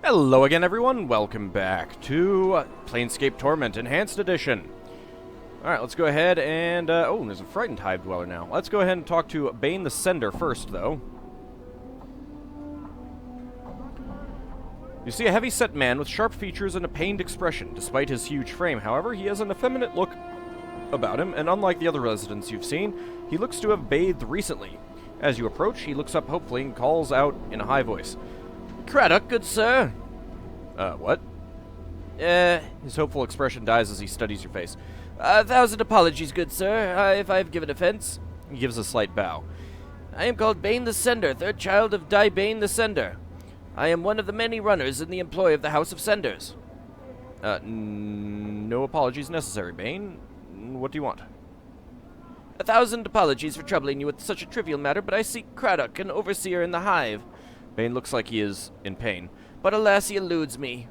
Hello again, everyone. Welcome back to Planescape Torment Enhanced Edition. Alright, let's go ahead and... oh, there's a Frightened Hive Dweller now. Let's go ahead and talk to Bane the Sender first, though. You see a heavy-set man with sharp features and a pained expression. Despite his huge frame, however, he has an effeminate look about him, and unlike the other residents you've seen, he looks to have bathed recently. As you approach, he looks up hopefully and calls out in a high voice. "Craddock, good sir." What? His hopeful expression dies as he studies your face. "1,000 apologies, good sir, if I have given offense." He gives a slight bow. "I am called Bane the Sender, third child of Bane the Sender. I am one of the many runners in the employ of the House of Senders." No apologies necessary, Bane. What do you want? "1,000 apologies for troubling you with such a trivial matter, but I seek Craddock, an overseer in the hive." Bane looks like he is in pain. "But alas, he eludes me."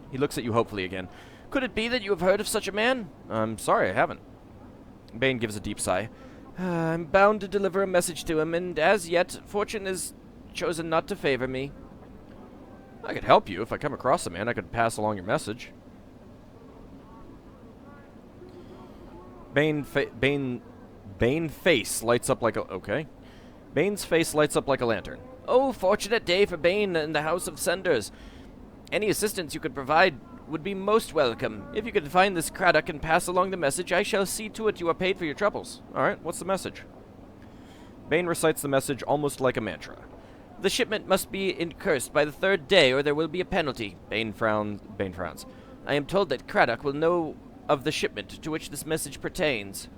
He looks at you hopefully again. "Could it be that you have heard of such a man?" "I'm sorry, I haven't." Bane gives a deep sigh. "I'm bound to deliver a message to him, and as yet, fortune has chosen not to favor me." "I could help you. If I come across a man, I could pass along your message." Bane's face lights up like a... Okay. Bane's face lights up like a lantern. "Oh, fortunate day for Bane and the House of Senders. Any assistance you could provide would be most welcome. If you could find this Craddock and pass along the message, I shall see to it you are paid for your troubles." Alright, what's the message? Bane recites the message almost like a mantra. "The shipment must be incursed by the 3rd day, or there will be a penalty." Bane frowns. "I am told that Craddock will know of the shipment to which this message pertains."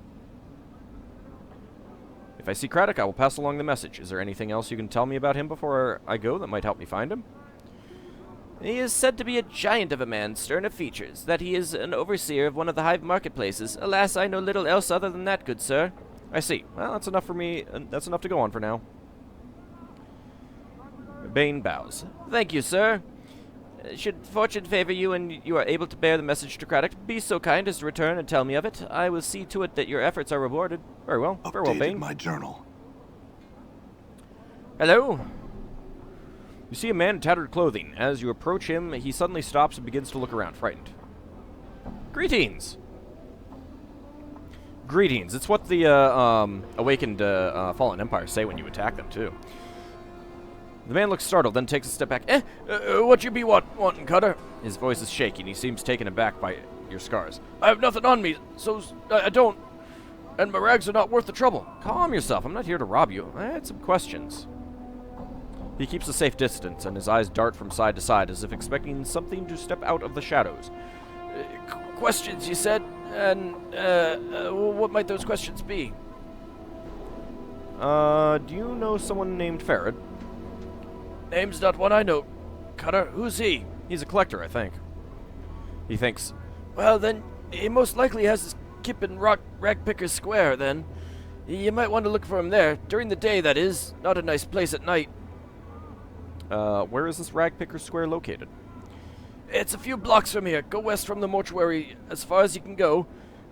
"If I see Craddock, I will pass along the message. Is there anything else you can tell me about him before I go that might help me find him?" "He is said to be a giant of a man, stern of features, that he is an overseer of one of the hive marketplaces. Alas, I know little else other than that, good sir." "I see. Well, that's enough for me. That's enough to go on for now." Bane bows. "Thank you, sir. Should fortune favor you and you are able to bear the message to Craddock, be so kind as to return and tell me of it. I will see to it that your efforts are rewarded." "Very well. Farewell, Bane." My journal. "Hello?" You see a man in tattered clothing. As you approach him, he suddenly stops and begins to look around, frightened. "Greetings." "Greetings." It's what the awakened fallen empires say when you attack them, too. The man looks startled, then takes a step back. What you be wanting, Cutter?" His voice is shaky, and he seems taken aback by your scars. "I have nothing on me, so I don't, and my rags are not worth the trouble." "Calm yourself. I'm not here to rob you. I had some questions." He keeps a safe distance, and his eyes dart from side to side, as if expecting something to step out of the shadows. Questions, you said? And, what might those questions be?" Do you know someone named Farad?" "Name's not one I know. Cutter, who's he?" "He's a collector, I think." He thinks. "Well, then, he most likely has his kip in Ragpicker Square, then. You might want to look for him there. During the day, that is. Not a nice place at night." Where is this Ragpicker Square located?" "It's a few blocks from here. Go west from the mortuary as far as you can go,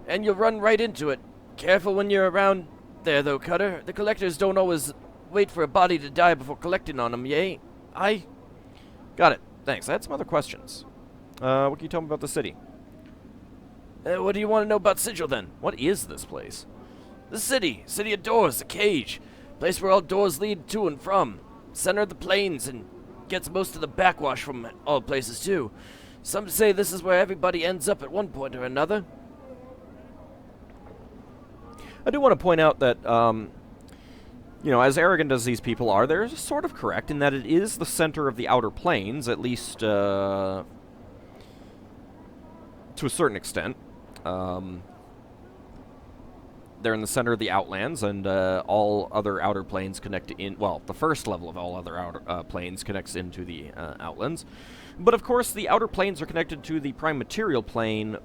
and you'll run right into it. Careful when you're around there, though, Cutter. The collectors don't always wait for a body to die before collecting on them, yay? I..." "Got it. Thanks. I had some other questions. What can you tell me about the city?" What do you want to know about Sigil, then?" "What is this place?" "The city. City of doors. The cage. Place where all doors lead to and from. Center of the plains, and gets most of the backwash from all places, too. Some say this is where everybody ends up at one point or another." I do want to point out that, as arrogant as these people are, they're sort of correct in that it is the center of the Outer Plains, at least, to a certain extent. They're in the center of the Outlands, and all other Outer Plains connect in... Well, the first level of all other Outer Plains connects into the Outlands. But, of course, the Outer Plains are connected to the Prime Material Plane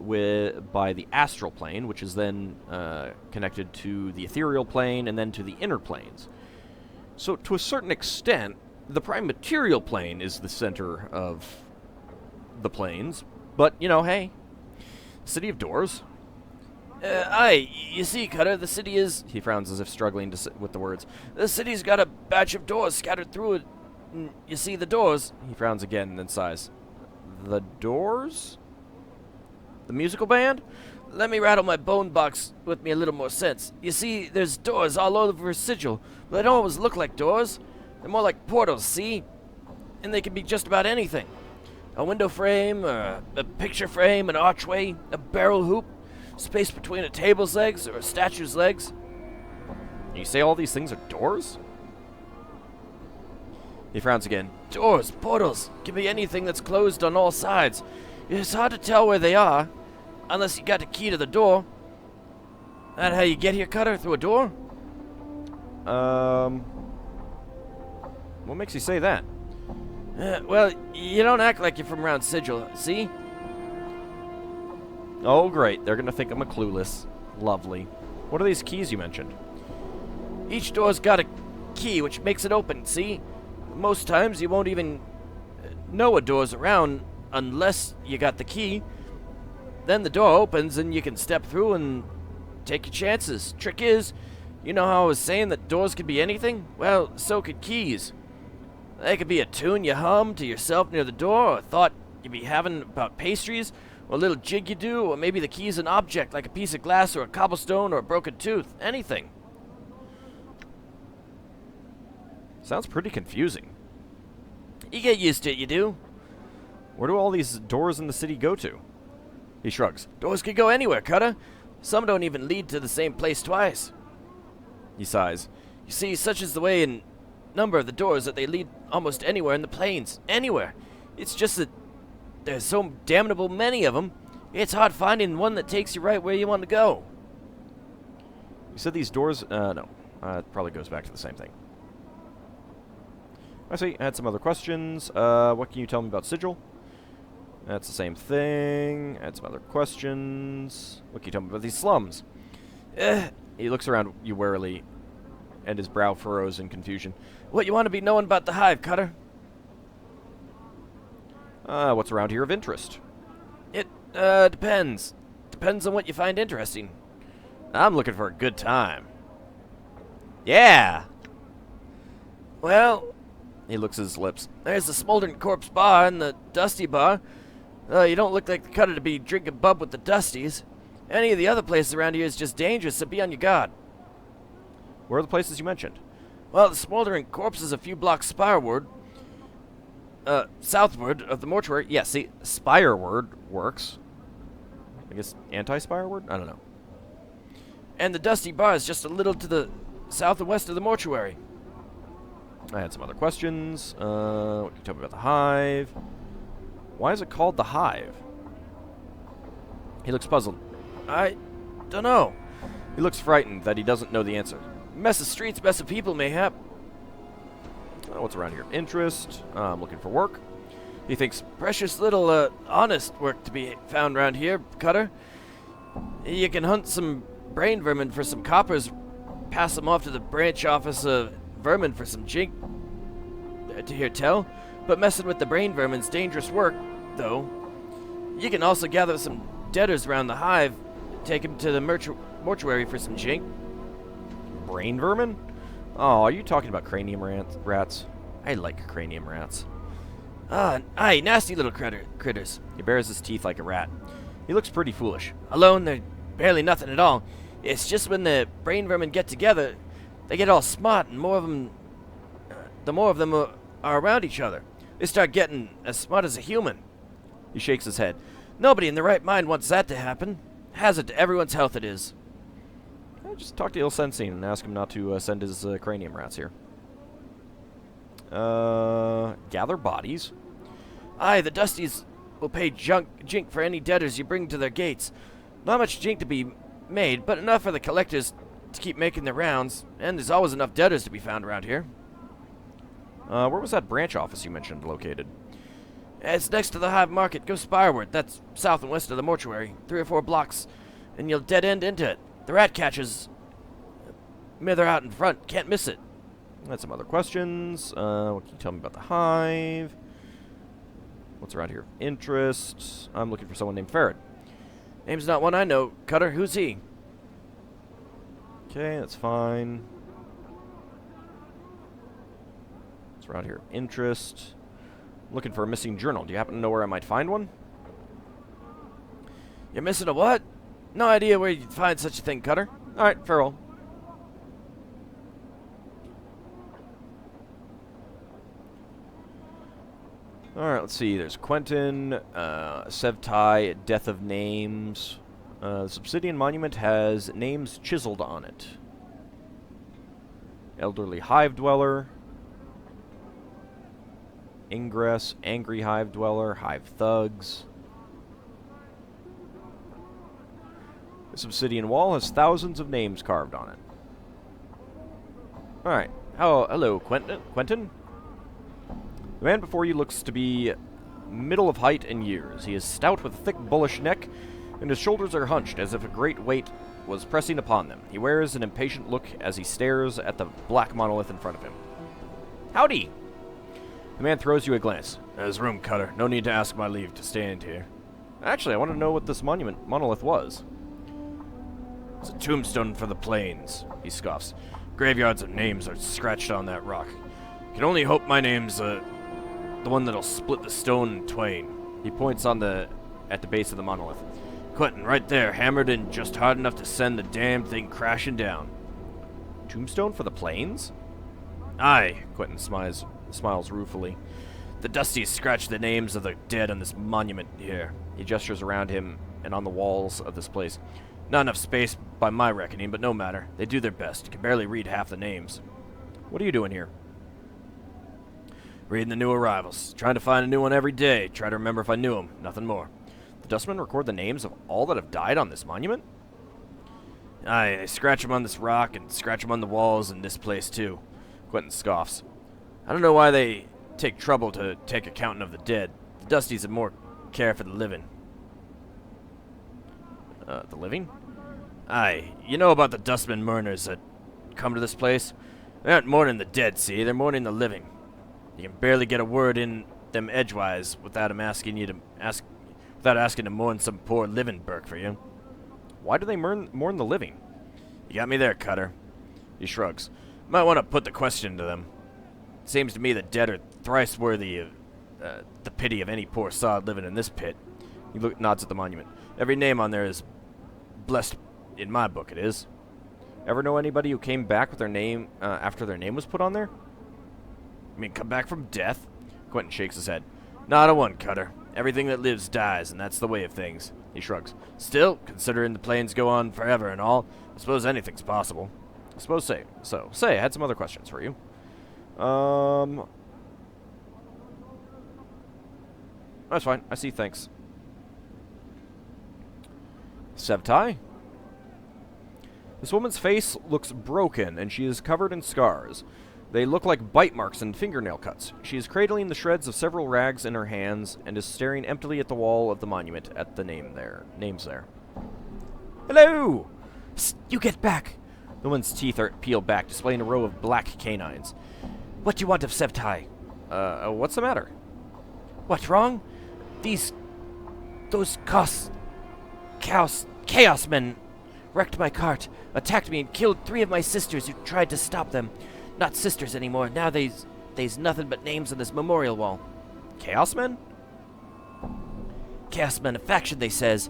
by the Astral Plane, which is then connected to the Ethereal Plane, and then to the Inner Planes. So, to a certain extent, the Prime Material Plane is the center of the planes. But, hey, City of Doors... Aye, you see, Cutter, the city is... He frowns as if struggling with the words. "The city's got a batch of doors scattered through it You see the doors? He frowns again and then sighs. The doors? The musical band? Let me rattle my bone box with me a little more sense. You see, there's doors all over Sigil, but they don't always look like doors. They're more like portals, see? And they can be just about anything. A window frame, a picture frame, an archway, a barrel hoop, space between a table's legs or a statue's legs. You say all these things are doors? He frowns again. Doors, portals, can be anything that's closed on all sides. It's hard to tell where they are, unless you got the key to the door. That how you get here, Cutter? Through a door? What makes you say that? Well, you don't act like you're from around Sigil, see? Oh, great. They're gonna think I'm a clueless. Lovely. What are these keys you mentioned? Each door's got a key, which makes it open, see? Most times you won't even know a door's around unless you got the key. Then the door opens and you can step through and take your chances. Trick is, you know how I was saying that doors could be anything? Well, so could keys. They could be a tune you hum to yourself near the door, or a thought you be having about pastries, or a little jig you do, or maybe the key's an object like a piece of glass or a cobblestone or a broken tooth. Anything. Sounds pretty confusing. You get used to it, you do. Where do all these doors in the city go to? He shrugs. Doors could go anywhere, Cutter. Some don't even lead to the same place twice. He sighs. You see, such is the way in number of the doors that they lead almost anywhere in the plains. Anywhere. It's just that there's so damnable many of them, it's hard finding one that takes you right where you want to go. You said these doors... no. It probably goes back to the same thing. I see. I had some other questions. What can you tell me about Sigil? That's the same thing. I had some other questions. What can you tell me about these slums? He looks around you warily, and his brow furrows in confusion. What you want to be knowing about the hive, Cutter? What's around here of interest? It, depends. Depends on what you find interesting. I'm looking for a good time. Yeah! Well... He licks his lips. There's the Smoldering Corpse Bar and the Dusty Bar. You don't look like the Cutter to be drinking bub with the Dusties. Any of the other places around here is just dangerous, so be on your guard. Where are the places you mentioned? Well, the Smoldering Corpse is a few blocks spireward. Southward of the mortuary. Yeah, see, spireward works. I guess anti-spireward? I don't know. And the Dusty Bar is just a little to the south and west of the mortuary. I had some other questions. What can you tell me about the hive? Why is it called the hive? He looks puzzled. I don't know. He looks frightened that he doesn't know the answer. Mess of streets, mess of people, mayhap. What's around here? Interest. I'm looking for work. He thinks precious little honest work to be found around here, Cutter. You can hunt some brain vermin for some coppers, pass them off to the branch office of vermin for some jink to hear tell, but messing with the brain vermin's dangerous work, though. You can also gather some debtors around the hive, take them to the mortuary for some jink. Brain vermin? Oh, are you talking about cranium rats? I like cranium rats. Aye, nasty little critters. He bares his teeth like a rat. He looks pretty foolish. Alone, they're barely nothing at all. It's just when the brain vermin get together, they get all smart, and the more of them are around each other. They start getting as smart as a human. He shakes his head. Nobody in their right mind wants that to happen. Hazard to everyone's health it is. Just talk to Il Sensine and ask him not to send his cranium rats here. Gather bodies. Aye, the Dusties will pay jink for any debtors you bring to their gates. Not much jink to be made, but enough for the collectors to keep making their rounds, and there's always enough debtors to be found around here. Where was that branch office you mentioned located? It's next to the Hive Market. Go spireward. That's south and west of the mortuary. 3 or 4 blocks, and you'll dead end into it. The rat catchers mither out in front. Can't miss it. That's some other questions. What can you tell me about the hive? What's around here? Interest. I'm looking for someone named Farad. Name's not one I know. Cutter, who's he? Okay, that's fine. So we're out here. Interest. Looking for a missing journal. Do you happen to know where I might find one? You're missing a what? No idea where you'd find such a thing, Cutter. Alright, farewell. Alright, let's see. There's Quentin, Sevtai, Death of Names. The Obsidian Monument has names chiseled on it. Elderly Hive Dweller. Ingress, Angry Hive Dweller, Hive Thugs. This obsidian wall has thousands of names carved on it. Alright. Hello, Quentin? The man before you looks to be middle of height and years. He is stout with a thick, bullish neck, and his shoulders are hunched as if a great weight was pressing upon them. He wears an impatient look as he stares at the black monolith in front of him. Howdy! The man throws you a glance. There's room, Cutter. No need to ask my leave to stand here. Actually, I want to know what this monolith was. It's a tombstone for the plains, he scoffs. Graveyards of names are scratched on that rock. Can only hope my name's the one that'll split the stone in twain. He points at the base of the monolith. Quentin, right there, hammered in just hard enough to send the damned thing crashing down. Tombstone for the plains? Aye, Quentin smiles ruefully. The Dusties scratch the names of the dead on this monument here. He gestures around him and on the walls of this place. Not enough space by my reckoning, but no matter. They do their best. You can barely read half the names. What are you doing here? Reading the new arrivals. Trying to find a new one every day. Try to remember if I knew them. Nothing more. The Dustmen record the names of all that have died on this monument? Aye, they scratch them on this rock and scratch them on the walls in this place too. Quentin scoffs. I don't know why they take trouble to take accounting of the dead. The Dusties have more care for the living. The living? Aye, you know about the Dustman mourners that come to this place? They aren't mourning the dead, see? They're mourning the living. You can barely get a word in them edgewise without asking to mourn some poor living Burke for you. Why do they mourn the living? You got me there, Cutter. He shrugs. Might want to put the question to them. Seems to me the dead are thrice worthy of the pity of any poor sod living in this pit. He nods at the monument. Every name on there is blessed. In my book, it is. Ever know anybody who came back with their name after their name was put on there? You mean come back from death? Quentin shakes his head. Not a one, Cutter. Everything that lives dies, and that's the way of things. He shrugs. Still, considering the plains go on forever and all, I suppose anything's possible. I suppose so. I had some other questions for you. That's fine. I see, thanks. Sevtai? This woman's face looks broken, and she is covered in scars. They look like bite marks and fingernail cuts. She is cradling the shreds of several rags in her hands and is staring emptily at the wall of the monument at the names there. Hello! Psst, you get back! The woman's teeth are peeled back, displaying a row of black canines. What do you want of Sevtai? What's the matter? What's wrong? Those chaos men wrecked my cart, attacked me, and killed 3 of my sisters who tried to stop them. Not sisters anymore. Now they's nothing but names on this memorial wall. Chaos men? Chaos men, a faction, they says.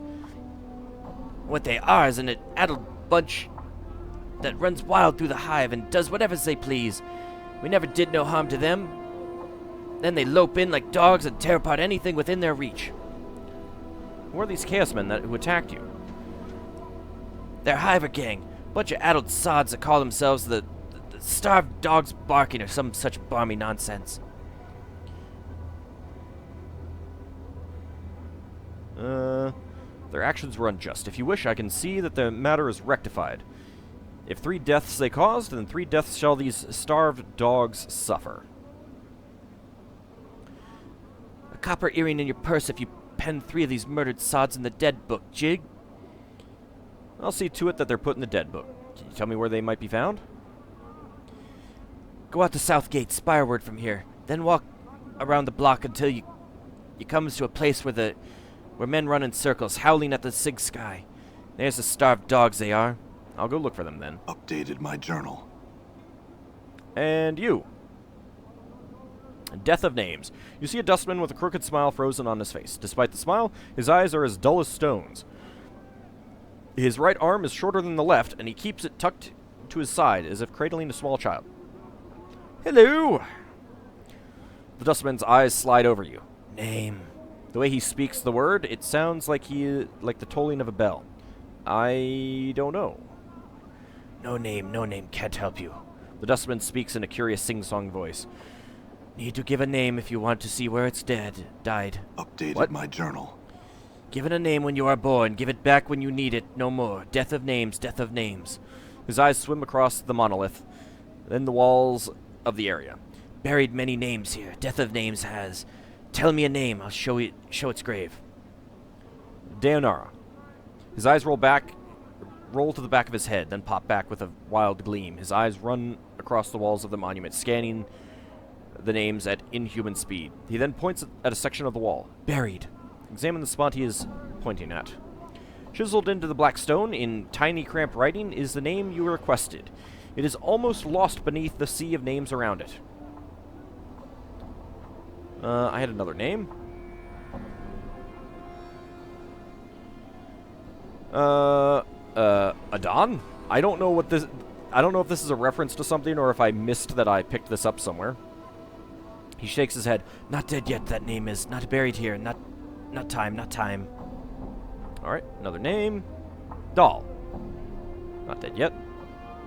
What they are is an addled bunch that runs wild through the hive and does whatever they please. We never did no harm to them. Then they lope in like dogs and tear apart anything within their reach. Who are these chaos men who attacked you? They're Hiver gang. Bunch of addled sods that call themselves the starved dogs barking or some such balmy nonsense. Their actions were unjust. If you wish, I can see that the matter is rectified. If 3 deaths they caused, then 3 deaths shall these starved dogs suffer. A copper earring in your purse if you pen 3 of these murdered sods in the dead book, Jig. I'll see to it that they're put in the dead book. Can you tell me where they might be found? Go out the south gate, spireward from here. Then walk around the block until you comes to a place where men run in circles, howling at the sig sky. There's the starved dogs they are. I'll go look for them then. Updated my journal. And you? Death of names. You see a Dustman with a crooked smile frozen on his face. Despite the smile, his eyes are as dull as stones. His right arm is shorter than the left, and he keeps it tucked to his side, as if cradling a small child. Hello! The Dustman's eyes slide over you. Name. The way he speaks the word, it sounds like like the tolling of a bell. I don't know. No name, can't help you. The Dustman speaks in a curious sing-song voice. Need to give a name if you want to see where it's died. Updated my journal. Given a name when you are born, give it back when you need it, no more. Death of names, death of names. His eyes swim across the monolith, then the walls of the area. Buried many names here, death of names has. Tell me a name, I'll show its grave. Daonara. His eyes roll to the back of his head, then pop back with a wild gleam. His eyes run across the walls of the monument, scanning the names at inhuman speed. He then points at a section of the wall. Buried. Examine the spot he is pointing at. Chiseled into the black stone in tiny cramped writing is the name you requested. It is almost lost beneath the sea of names around it. I had another name. Adon? I don't know what this... I don't know if this is a reference to something or if I missed that I picked this up somewhere. He shakes his head. Not dead yet, that name is. Not buried here. Not time. Alright, another name. Doll. Not dead yet.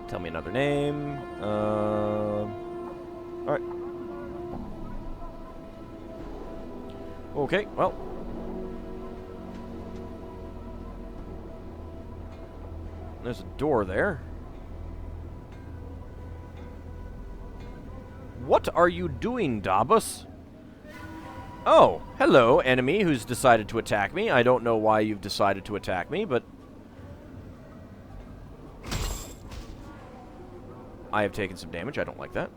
Tell me another name. Alright. Okay, well. There's a door there. What are you doing, Davos? Oh, hello, enemy who's decided to attack me. I don't know why you've decided to attack me, but... I have taken some damage. I don't like that.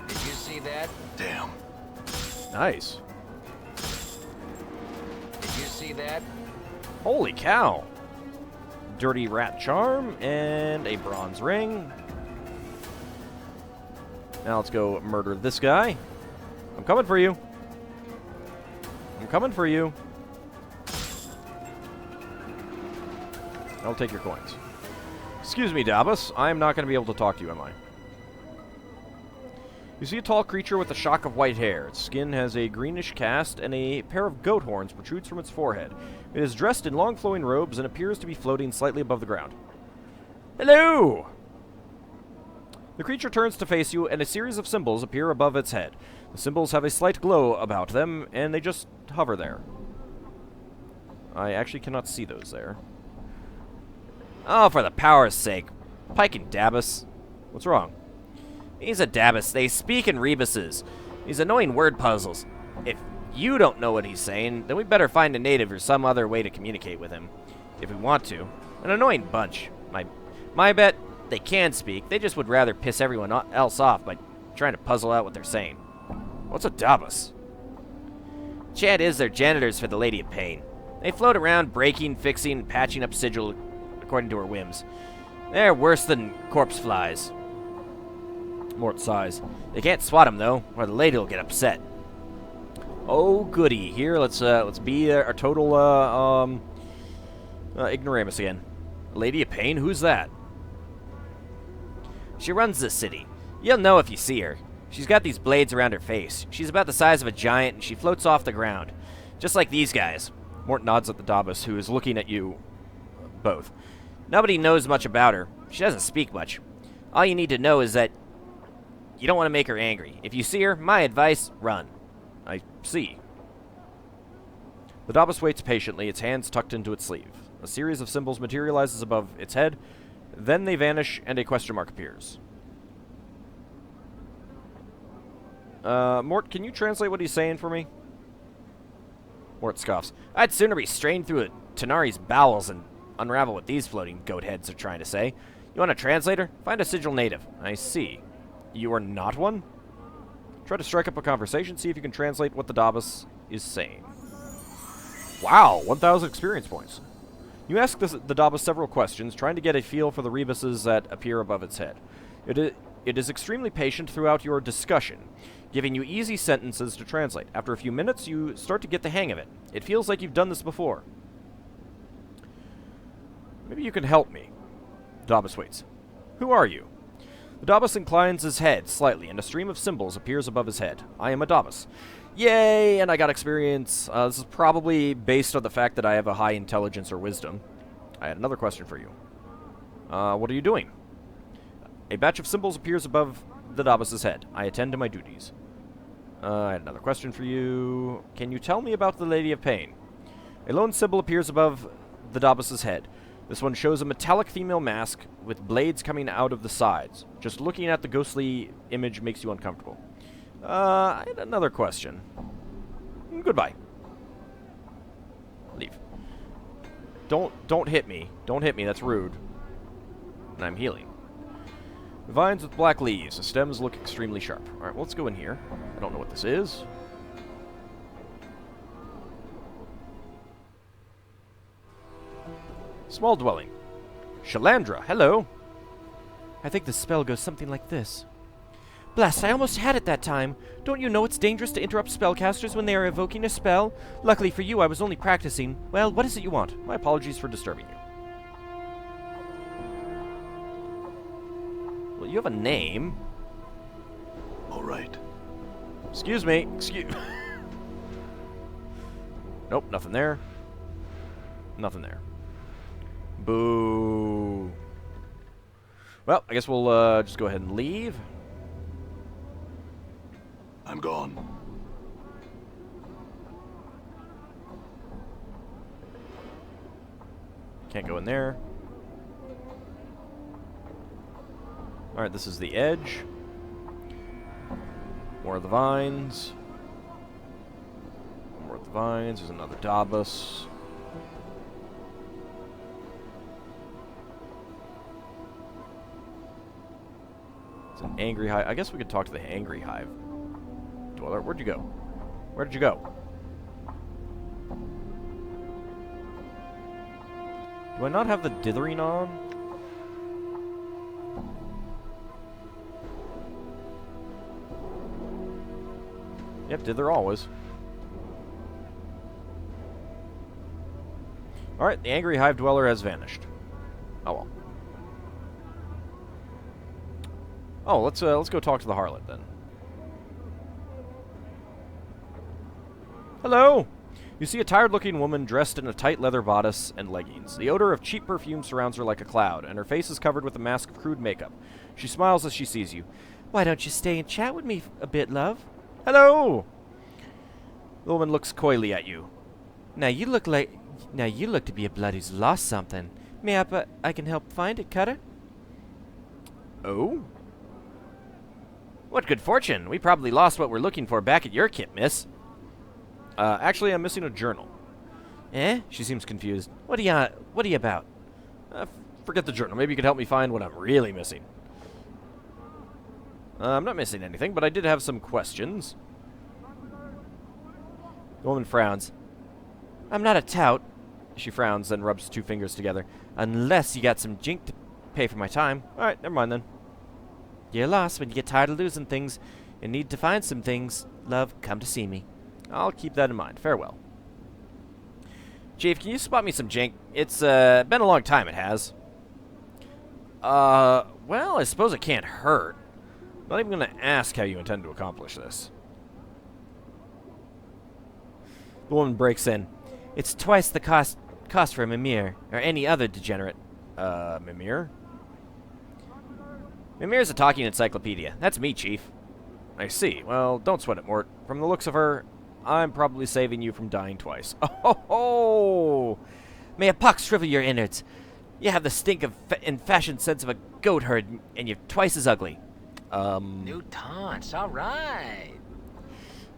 Did you see that? Damn. Nice. Did you see that? Holy cow. Dirty rat charm and a bronze ring. Now let's go murder this guy. I'm coming for you. I'm coming for you. I'll take your coins. Excuse me, Davos. I'm not going to be able to talk to you, am I? You see a tall creature with a shock of white hair. Its skin has a greenish cast, and a pair of goat horns protrudes from its forehead. It is dressed in long flowing robes and appears to be floating slightly above the ground. Hello! The creature turns to face you, and a series of symbols appear above its head. The symbols have a slight glow about them, and they just hover there. I actually cannot see those there. Oh, for the power's sake. Pike and Davos. What's wrong? He's a Davos. They speak in rebuses. These annoying word puzzles. If you don't know what he's saying, then we better find a native or some other way to communicate with him. If we want to. An annoying bunch. My bet, they can speak. They just would rather piss everyone else off by trying to puzzle out what they're saying. What's a Davos? Chad is their janitors for the Lady of Pain. They float around breaking, fixing, and patching up Sigil according to her whims. They're worse than corpse flies. Mort sighs. They can't swat them, though, or the lady will get upset. Oh, goody. Here, let's be our total, ignoramus again. Lady of Pain? Who's that? She runs this city. You'll know if you see her. She's got these blades around her face. She's about the size of a giant, and she floats off the ground. Just like these guys. Mort nods at the Davos, who is looking at you both. Nobody knows much about her. She doesn't speak much. All you need to know is that you don't want to make her angry. If you see her, my advice, run. I see. The Davos waits patiently, its hands tucked into its sleeve. A series of symbols materializes above its head, then they vanish, and a question mark appears. Mort, can you translate what he's saying for me? Mort scoffs. I'd sooner be strained through a Tanari's bowels and unravel what these floating goat heads are trying to say. You want a translator? Find a Sigil native. I see. You are not one? Try to strike up a conversation, see if you can translate what the Davos is saying. Wow, 1,000 experience points. You ask the Davos several questions, trying to get a feel for the rebuses that appear above its head. It is extremely patient throughout your discussion, giving you easy sentences to translate. After a few minutes, you start to get the hang of it. It feels like you've done this before. Maybe you can help me. Davos waits. Who are you? The Davos inclines his head slightly, and a stream of symbols appears above his head. I am a Davos. Yay, and I got experience. This is probably based on the fact that I have a high intelligence or wisdom. I had another question for you. What are you doing? A batch of symbols appears above the Davos' head. I attend to my duties. I had another question for you. Can you tell me about the Lady of Pain? A lone symbol appears above the Davos' head. This one shows a metallic female mask with blades coming out of the sides. Just looking at the ghostly image makes you uncomfortable. I had another question. Goodbye. Leave. Don't hit me. Don't hit me, that's rude. And I'm healing. Vines with black leaves. The stems look extremely sharp. Alright, well, let's go in here. I don't know what this is. Small dwelling. Shalandra, hello. I think the spell goes something like this. Blast, I almost had it that time. Don't you know it's dangerous to interrupt spellcasters when they are evoking a spell? Luckily for you, I was only practicing. Well, what is it you want? My apologies for disturbing you. Well, you have a name. All right. Excuse me. Nope, nothing there. Nothing there. Boo. Well, I guess we'll just go ahead and leave. I'm gone. Can't go in there. Alright, this is the edge. More of the vines. More of the vines. There's another Davos. It's an angry hive. I guess we could talk to the angry hive dweller. Where'd you go? Where did you go? Do I not have the dithering on? Yep, dither always. Alright, the angry hive dweller has vanished. Oh well. Oh, let's go talk to the harlot then. Hello! You see a tired-looking woman dressed in a tight leather bodice and leggings. The odor of cheap perfume surrounds her like a cloud, and her face is covered with a mask of crude makeup. She smiles as she sees you. Why don't you stay and chat with me a bit, love? Hello! The woman looks coyly at you. Now you look to be a blood who's lost something. Maybe I can help find it, Cutter? Oh? What good fortune. We probably lost what we're looking for back at your kit, miss. Actually, I'm missing a journal. Eh? She seems confused. What are you about? Forget the journal. Maybe you could help me find what I'm really missing. I'm not missing anything, but I did have some questions. The woman frowns. I'm not a tout. She frowns, then rubs two fingers together. Unless you got some jink to pay for my time. Alright, never mind then. You're lost when you get tired of losing things and need to find some things. Love, come to see me. I'll keep that in mind. Farewell. Chief, can you spot me some jink? It's been a long time, it has. Well, I suppose it can't hurt. I'm not even going to ask how you intend to accomplish this. The woman breaks in. It's twice the cost for a Mimir, or any other degenerate. Mimir? Mimir's a talking encyclopedia. That's me, Chief. I see. Well, don't sweat it, Mort. From the looks of her, I'm probably saving you from dying twice. Oh! May a pox shrivel your innards. You have the stink of and fashion sense of a goat herd, and you're twice as ugly. New taunts, all right.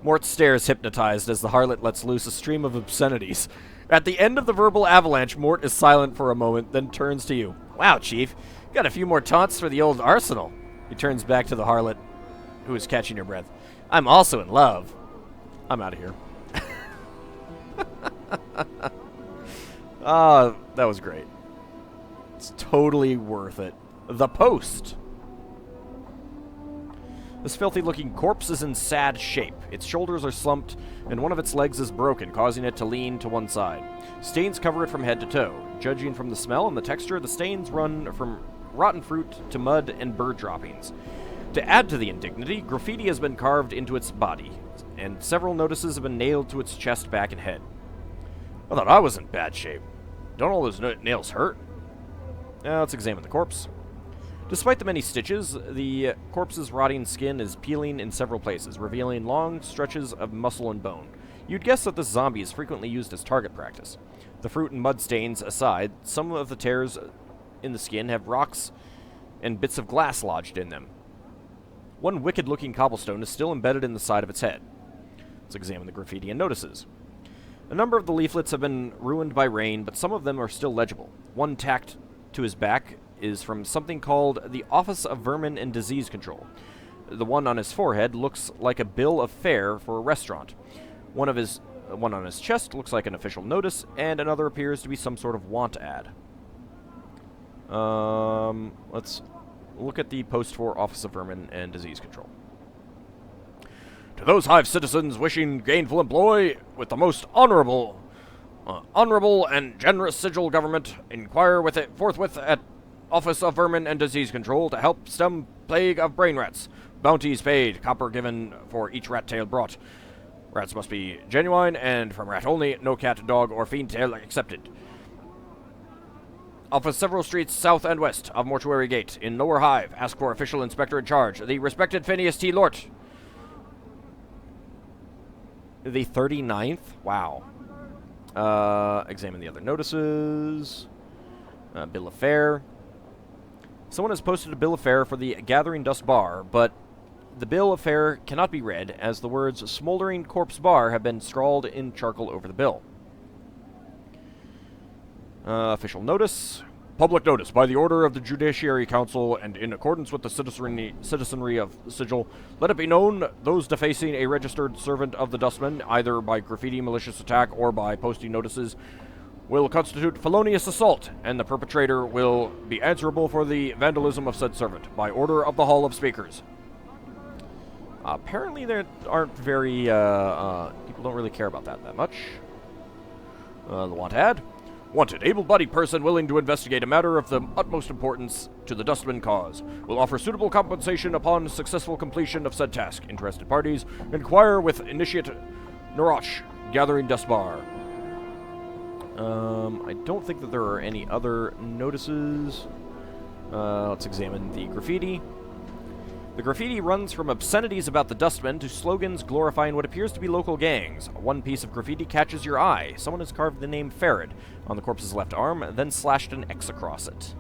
Mort stares hypnotized as the harlot lets loose a stream of obscenities. At the end of the verbal avalanche, Mort is silent for a moment, then turns to you. Wow, Chief. Got a few more taunts for the old arsenal. He turns back to the harlot, who is catching her breath. I'm also in love. I'm out of here. Ah, that was great. It's totally worth it. The Post. This filthy-looking corpse is in sad shape. Its shoulders are slumped, and one of its legs is broken, causing it to lean to one side. Stains cover it from head to toe. Judging from the smell and the texture, the stains run from rotten fruit to mud and bird droppings. To add to the indignity, graffiti has been carved into its body, and several notices have been nailed to its chest, back, and head. I thought I was in bad shape. Don't all those nails hurt? Let's examine the corpse. Despite the many stitches, the corpse's rotting skin is peeling in several places, revealing long stretches of muscle and bone. You'd guess that this zombie is frequently used as target practice. The fruit and mud stains aside, some of the tears in the skin have rocks and bits of glass lodged in them. One wicked-looking cobblestone is still embedded in the side of its head. Let's examine the graffiti and notices. A number of the leaflets have been ruined by rain, but some of them are still legible. One tacked to his back is from something called the Office of Vermin and Disease Control. The one on his forehead looks like a bill of fare for a restaurant. One on his chest looks like an official notice, and another appears to be some sort of want ad. Let's look at the post for Office of Vermin and Disease Control. To those hive citizens wishing gainful employ with the most honorable and generous sigil government, inquire with it forthwith at Office of Vermin and Disease Control to help stem plague of brain rats. Bounties paid, copper given for each rat tail brought. Rats must be genuine and from rat only, no cat, dog, or fiend tail accepted. Office several streets south and west of Mortuary Gate in Lower Hive. Ask for official inspector in charge, the respected Phineas T. Lort. The 39th? Wow. Examine the other notices. Bill of fare. Someone has posted a bill of fare for the Gathering Dust Bar, but the bill of fare cannot be read as the words Smoldering Corpse Bar have been scrawled in charcoal over the bill. Official notice. Public notice. By the order of the Judiciary Council and in accordance with the citizenry of Sigil, let it be known those defacing a registered servant of the Dustman, either by graffiti, malicious attack, or by posting notices, will constitute felonious assault, and the perpetrator will be answerable for the vandalism of said servant, by order of the Hall of Speakers. Apparently there aren't very, people don't really care about that much. The want ad. Wanted, able-bodied person willing to investigate a matter of the utmost importance to the Dustman cause. Will offer suitable compensation upon successful completion of said task. Interested parties, inquire with Initiate Norosh, Gathering Dust Bar. I don't think that there are any other notices. Let's examine the graffiti. The graffiti runs from obscenities about the Dustman to slogans glorifying what appears to be local gangs. One piece of graffiti catches your eye. Someone has carved the name Farad on the corpse's left arm, then slashed an X across it.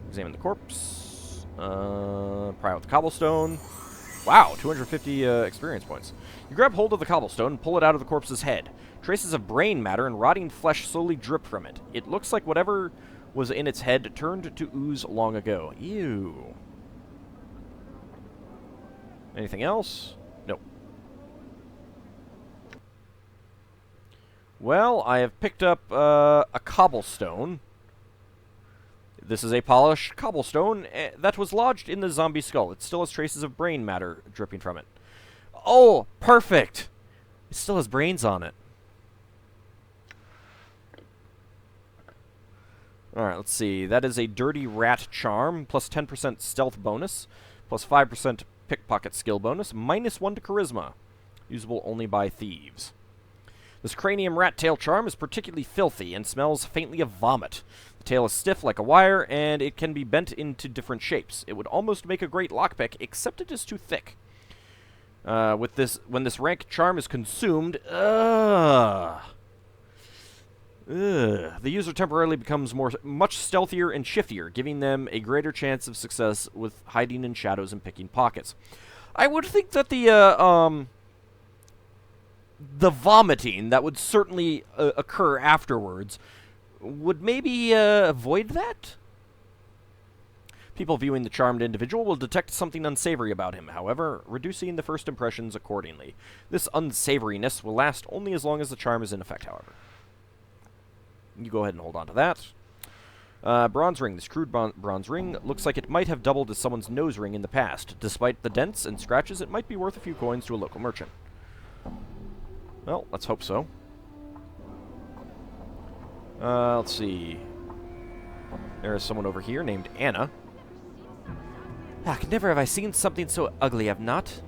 Examine the corpse. Pry out the cobblestone. Wow, 250 experience points. You grab hold of the cobblestone and pull it out of the corpse's head. Traces of brain matter and rotting flesh slowly drip from it. It looks like whatever was in its head turned to ooze long ago. Ew. Anything else? Nope. Well, I have picked up a cobblestone. This is a polished cobblestone that was lodged in the zombie skull. It still has traces of brain matter dripping from it. Oh, perfect! It still has brains on it. Alright, let's see. That is a Dirty Rat Charm, plus 10% stealth bonus, plus 5% pickpocket skill bonus, minus 1 to charisma. Usable only by thieves. This cranium rat tail charm is particularly filthy and smells faintly of vomit. The tail is stiff like a wire, and it can be bent into different shapes. It would almost make a great lockpick, except it is too thick. When this rank charm is consumed, the user temporarily becomes much stealthier and shiftier, giving them a greater chance of success with hiding in shadows and picking pockets. I would think that the vomiting that would certainly occur afterwards would maybe avoid that? People viewing the charmed individual will detect something unsavory about him, however, reducing the first impressions accordingly. This unsavoriness will last only as long as the charm is in effect, however. You go ahead and hold on to that. Bronze ring. This crude bronze ring looks like it might have doubled as someone's nose ring in the past. Despite the dents and scratches, it might be worth a few coins to a local merchant. Well, let's hope so. Let's see. There is someone over here named Anna. Never have I seen something so ugly, I've not.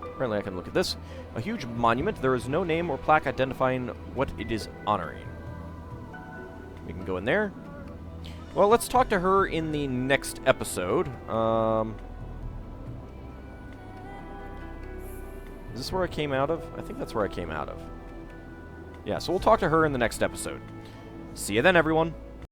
Apparently I can look at this. A huge monument. There is no name or plaque identifying what it is honoring. We can go in there. Well, let's talk to her in the next episode. Is this where I came out of? I think that's where I came out of. Yeah, so we'll talk to her in the next episode. See you then, everyone.